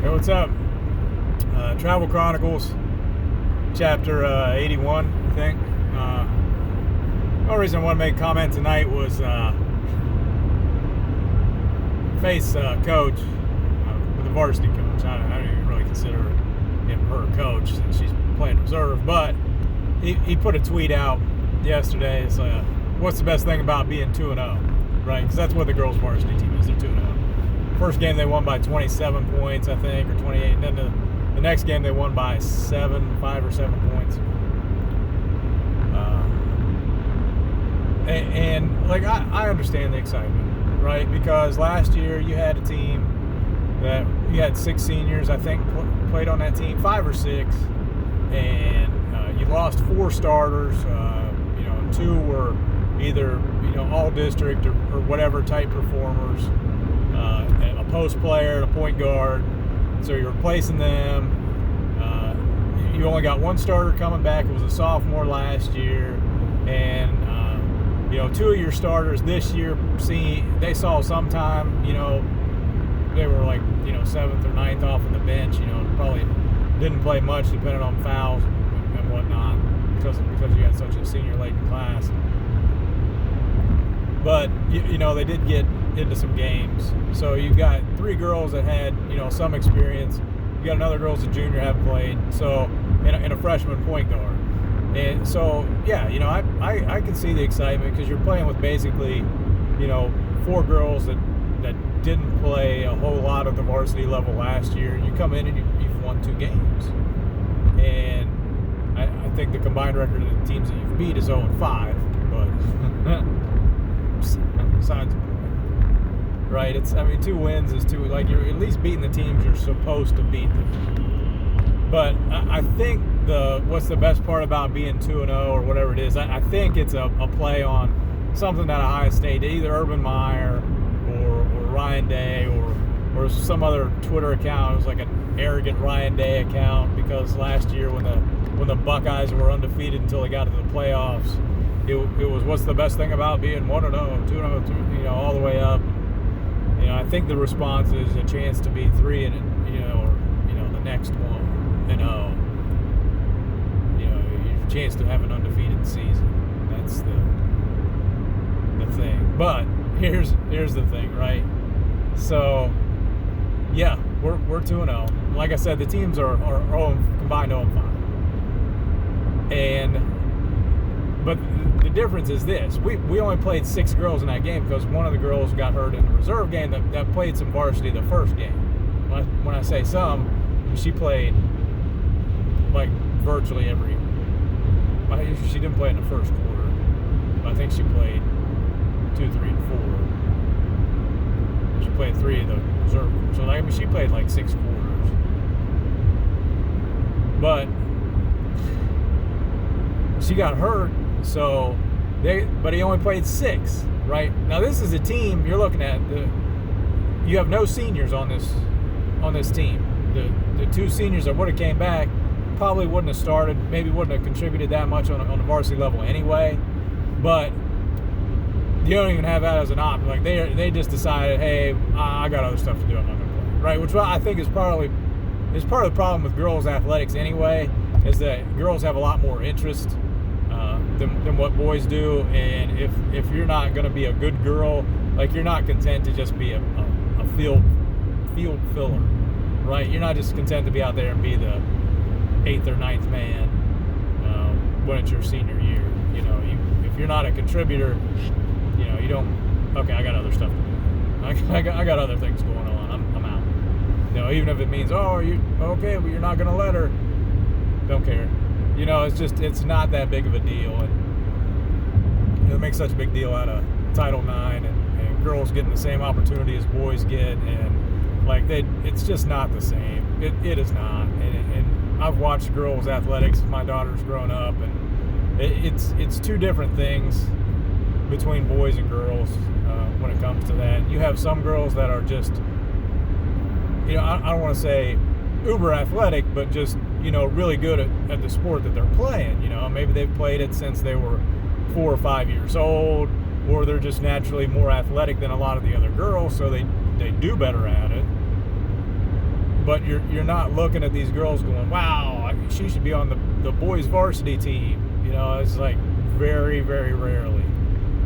Hey, what's up? Travel Chronicles, chapter 81, I think. The only reason I want to make a comment tonight was face coach with the varsity coach. I don't even really consider him her coach since she's playing reserve, but he put a tweet out yesterday. It's what's the best thing about being 2-0, right? Because that's what the girls varsity team is. They're 2-0. First game they won by 27 points, I think, or 28. And then the next game they won by 5 or 7 points. And like I understand the excitement, right? Because last year you had a team that you had 6 seniors, I think, played on that team, 5 or 6, and you lost 4 starters. 2 were either all district or whatever type performers. A post player, a point guard, so you're replacing them. You only got 1 starter coming back. It was a sophomore last year, and 2 of your starters this year, they saw some time. They were like 7th or 9th off of the bench. Probably didn't play much depending on fouls and whatnot because you had such a senior-laden class. But they did get into some games. So you've got 3 girls that had some experience. You got another girl's a junior, haven't played. So and a freshman point guard. And so I can see the excitement because you're playing with basically 4 girls that didn't play a whole lot at the varsity level last year. You come in and you've won 2 games. And I think the combined record of the teams that you've beat is 0-5, but besides, right? 2 wins is 2. Like, you're at least beating the teams you're supposed to beat them. But I think what's the best part about being 2-0 or whatever it is? I think it's a play on something at Ohio State, either Urban Meyer or Ryan Day or some other Twitter account. It was like an arrogant Ryan Day account because last year when the Buckeyes were undefeated until they got to the playoffs, it was what's the best thing about being 1-0, 2-0, all the way up. I think the response is a chance to be 3 or the next 1-0. Your chance to have an undefeated season. That's the thing. But here's the thing, right? So yeah, we're 2-0. Like I said, the teams are combined 0-5. But the difference is this: we only played 6 girls in that game because one of the girls got hurt in the reserve game that played some varsity the first game. When I say some, she played like virtually every. She didn't play in the first quarter, but I think she played 2, 3, and 4. She played 3 of the reserve quarters. So she played like 6 quarters, but she got hurt. So but he only played 6, right? Now this is a team you're looking at. You have no seniors on this team. The 2 seniors that would have came back probably wouldn't have started, maybe wouldn't have contributed that much on the varsity level anyway. But you don't even have that as an option. Like they just decided, hey, I got other stuff to do. I'm not going to play, right? Which I think is part of the problem with girls athletics anyway, is that girls have a lot more interest than what boys do. And if you're not going to be a good girl, like you're not content to just be a field filler, right? You're not just content to be out there and be the 8th or 9th man when it's your senior year. If you're not a contributor, you don't. Okay, I got other stuff to do. I got other things going on. I'm out. Even if it means, are you okay? Well, you're not gonna let her. Don't care. It's not that big of a deal, and they make such a big deal out of Title IX and girls getting the same opportunity as boys get, and it's just not the same. It is not, and I've watched girls athletics as my daughter's grown up, and it's 2 different things between boys and girls when it comes to that. You have some girls that are just, I don't want to say uber athletic, but just really good at the sport that they're playing. Maybe they've played it since they were 4 or 5 years old, or they're just naturally more athletic than a lot of the other girls, so they do better at it. but you're not looking at these girls going, wow, she should be on the boys varsity team. It's like very, very rarely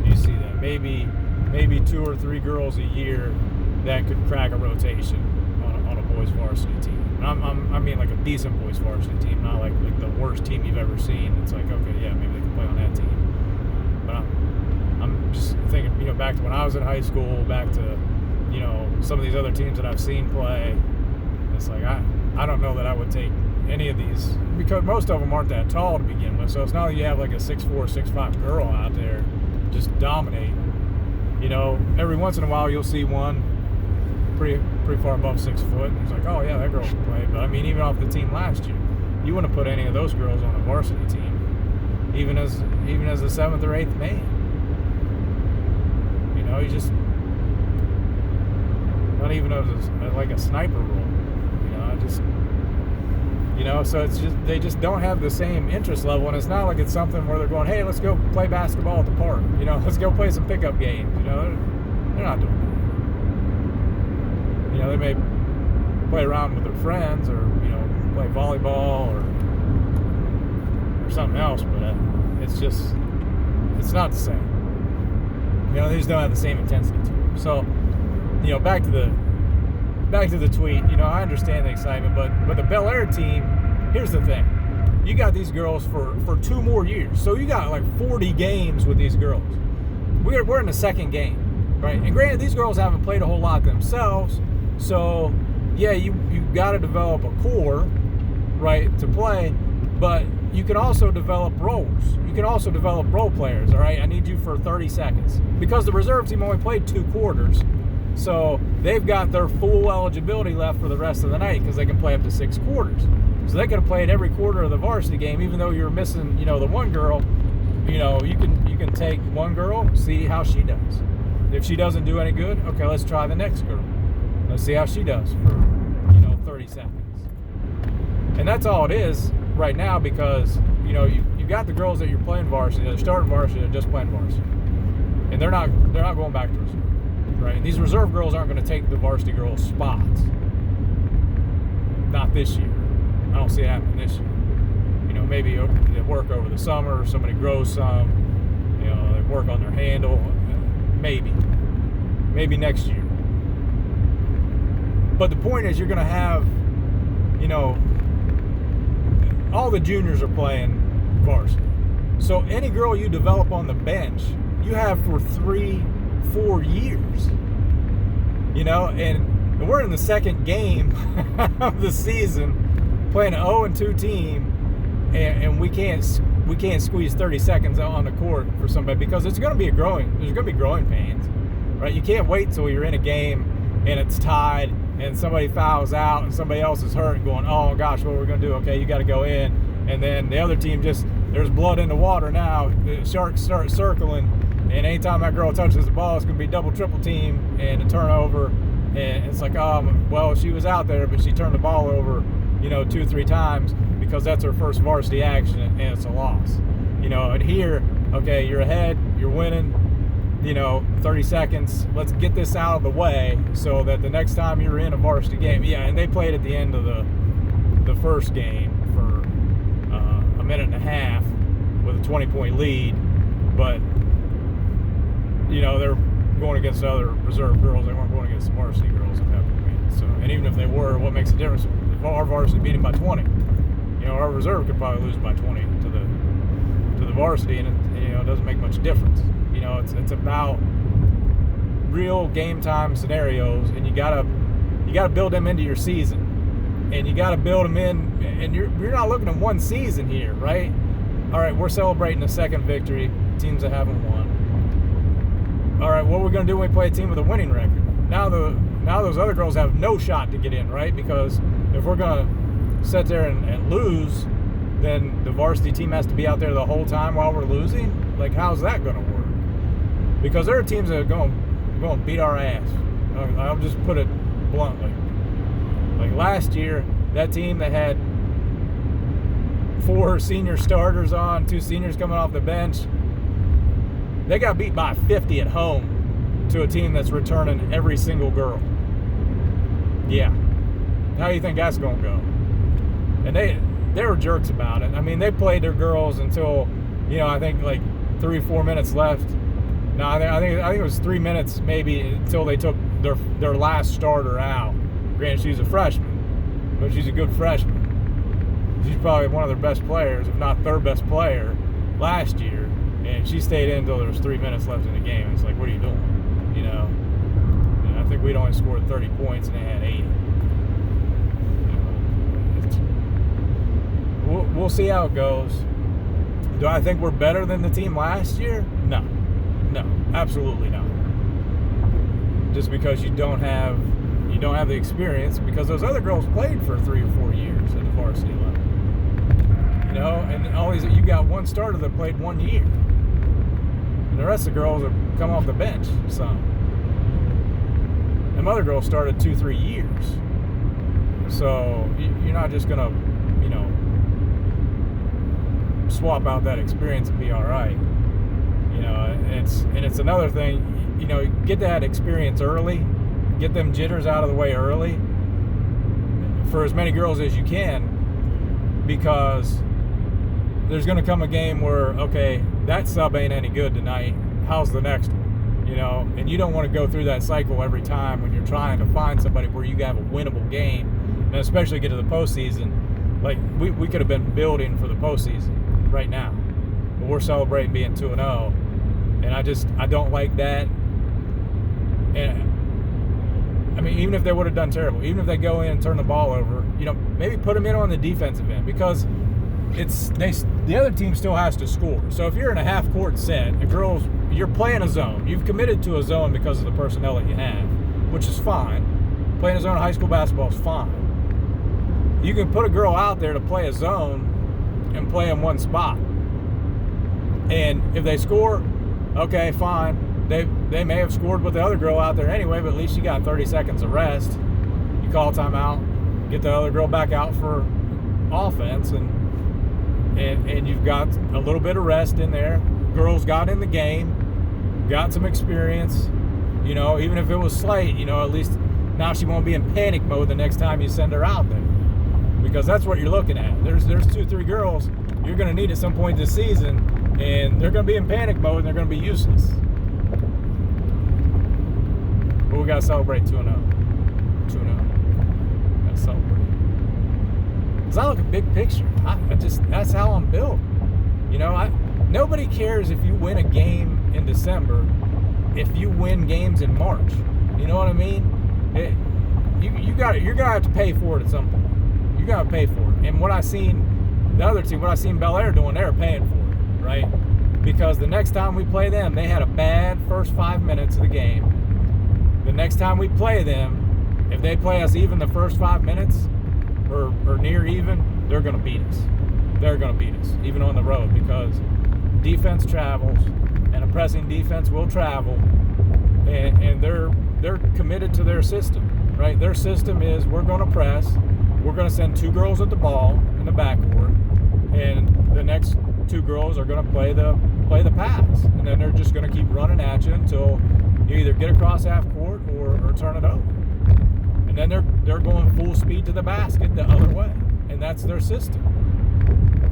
you see that. Maybe 2 or 3 girls a year that could crack a rotation on a boys varsity team. And I mean like a decent boys varsity team, not like the worst team you've ever seen. It's like, okay, yeah, maybe they can play on that team. But I'm just thinking, back to when I was in high school, back to, some of these other teams that I've seen play. It's like, I don't know that I would take any of these, because most of them aren't that tall to begin with. So it's not like you have like a 6'4", 6'5" girl out there just dominating. Every once in a while you'll see one pretty far above 6 foot. It's like, oh yeah, that girl can play. But I mean, even off the team last year, you wouldn't put any of those girls on a varsity team, even as the 7th or 8th man. You just not even as like a sniper role. So it's just, they just don't have the same interest level, and it's not like it's something where they're going, hey, let's go play basketball at the park. Let's go play some pickup games. They're not doing that. They may play around with their friends, or play volleyball or something else, but it's not the same. They just don't have the same intensity to them. So, back to the tweet. I understand the excitement, but the Bellaire team, here's the thing. You got these girls for 2 more years. So you got like 40 games with these girls. We're in the second game, right? And granted, these girls haven't played a whole lot themselves. So, yeah, you got to develop a core, right, to play. But you can also develop roles. You can also develop role players, all right? I need you for 30 seconds. Because the reserve team only played 2 quarters. So they've got their full eligibility left for the rest of the night because they can play up to 6 quarters. So they could have played every quarter of the varsity game, even though you're missing, the one girl. You can take one girl, see how she does. If she doesn't do any good, okay, let's try the next girl. Let's see how she does for 30 seconds. And that's all it is right now, because you got the girls that you're playing varsity, they're starting varsity, they're just playing varsity, and they're not going back to reserve. Right? And these reserve girls aren't going to take the varsity girls' spots. Not this year. I don't see it happening this year. Maybe they work over the summer, somebody grows some, they work on their handle. Maybe next year. But the point is, you're going to have, all the juniors are playing varsity. So any girl you develop on the bench, you have for 3-4 years, and we're in the second game of the season playing an 0-2 team, and we can't squeeze 30 seconds on the court for somebody, because there's going to be growing pains, right? You can't wait till you're in a game and it's tied and somebody fouls out and somebody else is hurt and going, oh gosh, what are we going to do? Okay, you got to go in, and then the other team there's blood in the water now. The Sharks start circling, and anytime that girl touches the ball, it's going to be double, triple team and a turnover. And it's like, well, she was out there, but she turned the ball over, 2-3 times, because that's her first varsity action, and it's a loss. And here, okay, you're ahead, you're winning, 30 seconds. Let's get this out of the way so that the next time you're in a varsity game, yeah, and they played at the end of the first game for a minute and a half with a 20-point lead, but they're going against other reserve girls. They weren't going against the varsity girls at that point. So, and even if they were, what makes a difference? If our varsity beat them by 20, our reserve could probably lose by 20 to the varsity, and it doesn't make much difference. It's about real game time scenarios, and you gotta build them into your season, and you gotta build them in. And you're not looking at one season here, right? All right, we're celebrating a second victory. Teams that haven't won. All right, what are we going to do when we play a team with a winning record? Now those other girls have no shot to get in, right? Because if we're going to sit there and lose, then the varsity team has to be out there the whole time while we're losing. Like, how's that going to work? Because there are teams that are going to beat our ass. I'll just put it bluntly. Like last year, that team that had 4 senior starters on, 2 seniors coming off the bench, they got beat by 50 at home to a team that's returning every single girl. Yeah. How do you think that's going to go? And they were jerks about it. I mean, they played their girls until, I think like 3 or 4 minutes left. No, I think it was 3 minutes maybe until they took their last starter out. Granted, she's a freshman, but she's a good freshman. She's probably one of their best players, if not their best player last year. And she stayed in until there was 3 minutes left in the game. It's like, what are you doing? And I think we'd only scored 30 points and they had 80. We'll see how it goes. Do I think we're better than the team last year? No, absolutely not. Just because you don't have the experience, because those other girls played for 3 or 4 years at the varsity level. And always you got one starter that played 1 year, and the rest of the girls have come off the bench. Some. Them other girls started 2-3 years. So you're not just gonna, swap out that experience and be all right. It's another thing. Get that experience early, get them jitters out of the way early for as many girls as you can, because there's going to come a game where, okay, that sub ain't any good tonight. How's the next one? And you don't want to go through that cycle every time when you're trying to find somebody where you have a winnable game, and especially get to the postseason. Like we could have been building for the postseason right now, but we're celebrating being 2-0, and I don't like that. And I mean, even if they would have done terrible, even if they go in and turn the ball over, maybe put them in on the defensive end, because the other team still has to score. So if you're in a half court set, the girls, you're playing a zone. You've committed to a zone because of the personnel that you have, which is fine. Playing a zone in high school basketball is fine. You can put a girl out there to play a zone and play in one spot. And if they score, okay, fine. They may have scored with the other girl out there anyway, but at least you got 30 seconds of rest. You call timeout, get the other girl back out for offense, and you've got a little bit of rest in there. Girls got in the game, got some experience, even if it was slight, at least now she won't be in panic mode the next time you send her out there. Because that's what you're looking at. There's 2-3 girls you're going to need at some point this season, and they're going to be in panic mode and they're going to be useless. But we got to celebrate 2-0. 2-0. Got to celebrate. Because I look at big picture. That's how I'm built. Nobody cares if you win a game in December if you win games in March. You know what I mean? You're going to have to pay for it at some point. You got to pay for it. And what I seen Bellaire doing, they were paying for it, right? Because the next time we play them, they had a bad first 5 minutes of the game. The next time we play them, if they play us even the first 5 minutes or near even, they're going to beat us. They're going to beat us, even on the road, because defense travels, and a pressing defense will travel, and they're committed to their system, right? Their system is, we're going to press. We're going to send 2 girls at the ball in the backcourt, and the next 2 girls are going to play the pass, and then they're just going to keep running at you until you either get across half court or turn it over. And then they're going full speed to the basket the other way, and that's their system.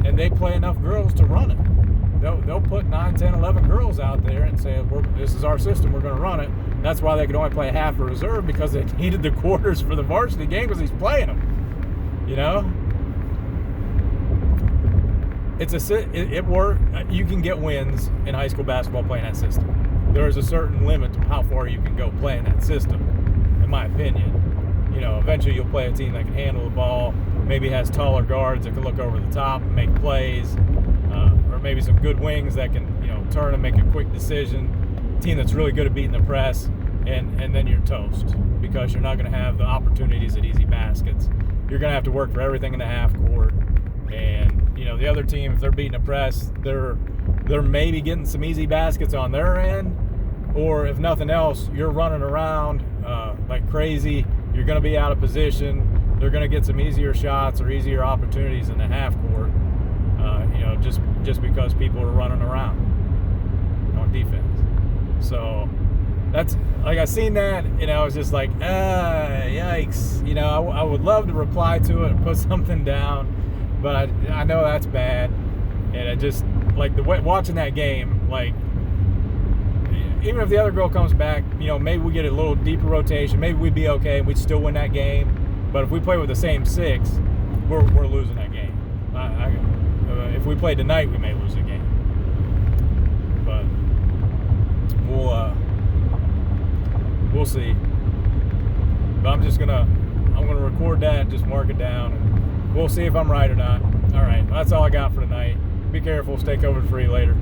And they play enough girls to run it. They'll put 9, 10, 11 girls out there and say, this is our system, we're going to run it. That's why they could only play half a reserve, because they needed the quarters for the varsity game because he's playing them. It worked. You can get wins in high school basketball playing that system. There is a certain limit to how far you can go playing that system, in my opinion. Eventually you'll play a team that can handle the ball, maybe has taller guards that can look over the top and make plays, or maybe some good wings that can, turn and make a quick decision. A team that's really good at beating the press, and then you're toast, because you're not going to have the opportunities at easy baskets. You're going to have to work for everything in the half court. And, the other team, if they're beating a press, they're maybe getting some easy baskets on their end. Or if nothing else, you're running around like crazy. You're going to be out of position. They're going to get some easier shots or easier opportunities in the half court, just because people are running around on defense. So that's like I seen that and I was just like, yikes. You know, I would love to reply to it and put something down, but I know that's bad. And I just like watching that game, like even if the other girl comes back, you know, maybe we get a little deeper rotation, maybe we'd be okay and we'd still win that game. But if we play with the same 6, we're losing that game. If we play tonight, we may lose the game. But we'll see. But I'm gonna record that, just mark it down, and we'll see if I'm right or not. All right, that's all I got for tonight. Be careful, stay COVID free. Later.